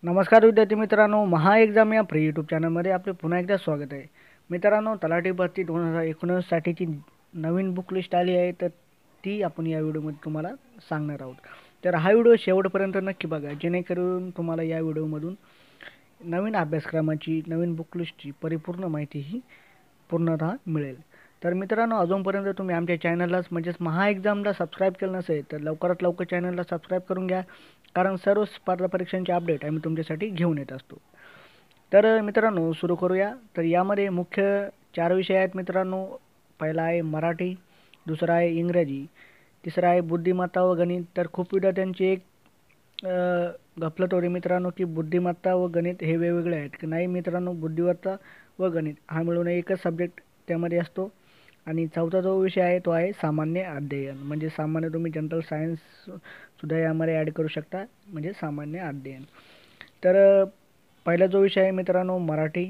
नमस्कार विद्यार्थी मित्रांनो, महा एक्झाम या फ्री यूट्यूब चॅनलमध्ये आपले पुन्हा एकदा स्वागत आहे. मित्रांनो, तलाठी भरती 2019 साठीची नवीन बुक लिस्ट आली आहे, तर ती आपण या व्हिडिओमध्ये तुम्हाला सांगणार आहोत. तर हा व्हिडिओ शेवटपर्यंत नक्की बघा, जेणेकरून तुम्हाला या व्हिडिओमधून नवीन अभ्यासक्रमाची, नवीन बुक लिस्टची परिपूर्ण माहिती ही पूर्णतः मिळेल. तर मित्रांनो, अजूनपर्यंत तुम्ही आमच्या चॅनललाच म्हणजेच महा एक्झामला सबस्क्राईब केलं नसेल तर लवकरात लवकर चॅनलला सबस्क्राईब करून घ्या, कारण सर्व स्पर्धा परीक्षांचे अपडेट आम्ही तुमच्यासाठी घेऊन येत असतो. तर मित्रांनो, सुरू करूया. तर यामध्ये मुख्य 4 विषय आहेत मित्रांनो. पहिला आहे मराठी, दुसरा आहे इंग्रजी, तिसरा आहे बुद्धिमत्ता व गणित. तर खूप विद्यार्थ्यांची एक गफलत होते मित्रांनो, की बुद्धिमत्ता व गणित हे वेगवेगळे आहेत. की नाही मित्रांनो, बुद्धिमत्ता व गणित हा मिळून एकच सब्जेक्ट त्यामध्ये असतो. आणि चौथा जो विषय आहे तो आहे सामान्य अध्ययन, म्हणजे सामान्य तुम्ही जनरल सायन्स सुद्धा यामध्ये ॲड करू शकता, म्हणजे सामान्य अध्ययन. तर पहिला जो विषय आहे मित्रांनो मराठी,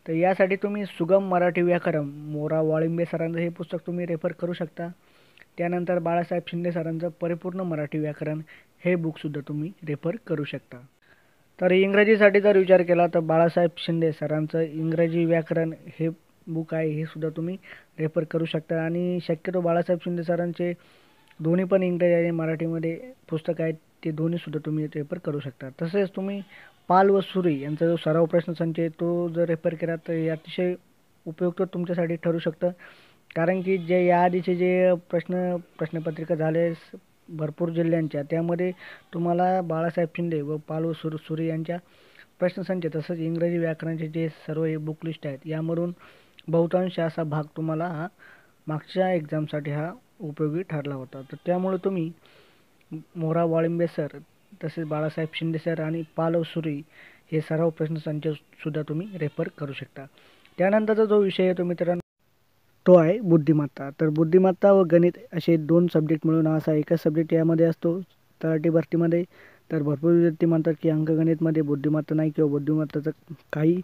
तर यासाठी तुम्ही सुगम मराठी व्याकरण मोरा वाळिंबे सरांचं हे पुस्तक तुम्ही रेफर करू शकता. त्यानंतर बाळासाहेब शिंदे सरांचं परिपूर्ण मराठी व्याकरण हे बुकसुद्धा तुम्ही रेफर करू शकता. तर इंग्रजीसाठी जर विचार केला तर बाळासाहेब शिंदे सरांचं इंग्रजी व्याकरण हे बुक आहे, हे सुद्धा तुम्ही रेफर करू शकता. आणि शक्यतो बाळासाहेब शिंदे सरांचे दोन्ही पण इंग्रजी आणि मराठीमध्ये पुस्तक आहेत, ते दोन्हीसुद्धा तुम्ही रेफर करू शकता. तसेच तुम्ही पाल व सुरी यांचा जो सराव प्रश्नसंच आहे तो जर रेफर केला तर हे अतिशय उपयुक्त तुमच्यासाठी ठरू शकतं. कारण की जे याआधीचे जे प्रश्नपत्रिका झाले भरपूर जिल्ह्यांच्या, त्यामध्ये तुम्हाला बाळासाहेब शिंदे व पाल व सुरी यांच्या प्रश्नसंच तसंच इंग्रजी व्याकरणाचे जे सर्व हे बुक लिस्ट आहेत, यामधून बहुतांश असा भाग तुम्हाला हा मागच्या एक्झामसाठी हा उपयोगी ठरला होता. तर त्यामुळे तुम्ही मोरा वाळिंबे सर, तसेच बाळासाहेब शिंदे सर आणि पाल व सुरी हे सराव प्रश्नसंच सुद्धा तुम्ही रेफर करू शकता. त्यानंतरचा जो विषय आहे तो मित्रांनो तो आहे बुद्धिमत्ता. तर बुद्धिमत्ता व गणित असे 2 सब्जेक्ट मिळून असा एकच सब्जेक्ट यामध्ये असतो तलाठी भरतीमध्ये. तर भरपूर विद्यार्थी म्हणतात की अंकगणितमध्ये बुद्धिमत्ता नाही किंवा बुद्धिमत्ताचं काही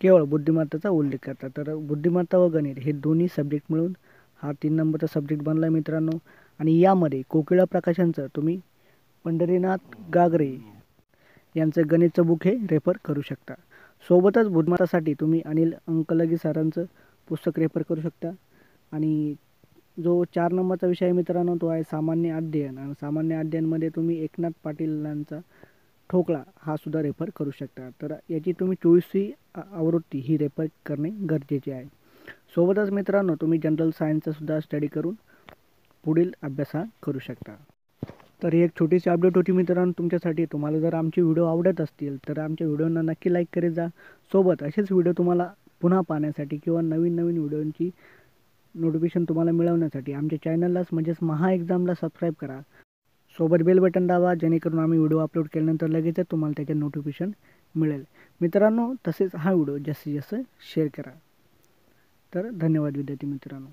केवळ बुद्धिमत्ताचा उल्लेख करतात. तर बुद्धिमत्ता व गणित हे दोन्ही सब्जेक्ट मिळून हा 3 नंबरचा सब्जेक्ट बनला आहे मित्रांनो. आणि यामध्ये कोकिळा प्रकाशनचं तुम्ही पंढरीनाथ गागरे यांचं गणितचं बुक हे रेफर करू शकता. सोबतच बुद्धिमत्तासाठी तुम्ही अनिल अंकलगी सरांचं पुस्तक रेफर करू शकता. आणि जो 4 नंबरचा विषय आहे मित्रांनो तो आहे सामान्य अध्ययन. आणि सामान्य अध्ययनमध्ये तुम्ही एकनाथ पाटीलांचा ठोकळा हा सुद्धा रेफर करू शकता. तर याची तुम्ही 24वी आवृत्ती ही रेफर करणे गरजेचे आहे. सोबतच मित्रांनो तुम्ही जनरल सायन्सचा सुद्धा स्टडी करून पुढील अभ्यास हा करू शकता. तर ही एक छोटीशी अपडेट होती मित्रांनो तुमच्यासाठी. तुम्हाला जर आमचे व्हिडिओ आवडत असतील तर आमच्या व्हिडिओंना नक्की लाईक करीत जा. सोबत असेच व्हिडिओ तुम्हाला पुन्हा पाहण्यासाठी किंवा नवीन नवीन व्हिडिओंची नोटिफिकेशन तुम्हाला मिळवण्यासाठी आमच्या चॅनललाच म्हणजेच महा एक्झामला सबस्क्राईब करा. सोबत बेल बटन दाबा, जेणेकरून आम्ही व्हिडिओ अपलोड केल्यानंतर लगेचच तुम्हाला त्याचे नोटिफिकेशन मिळेल मित्रांनो. तसेच हा व्हिडिओ जास्तीत जास्त शेअर करा. तर धन्यवाद विद्यार्थी मित्रांनो.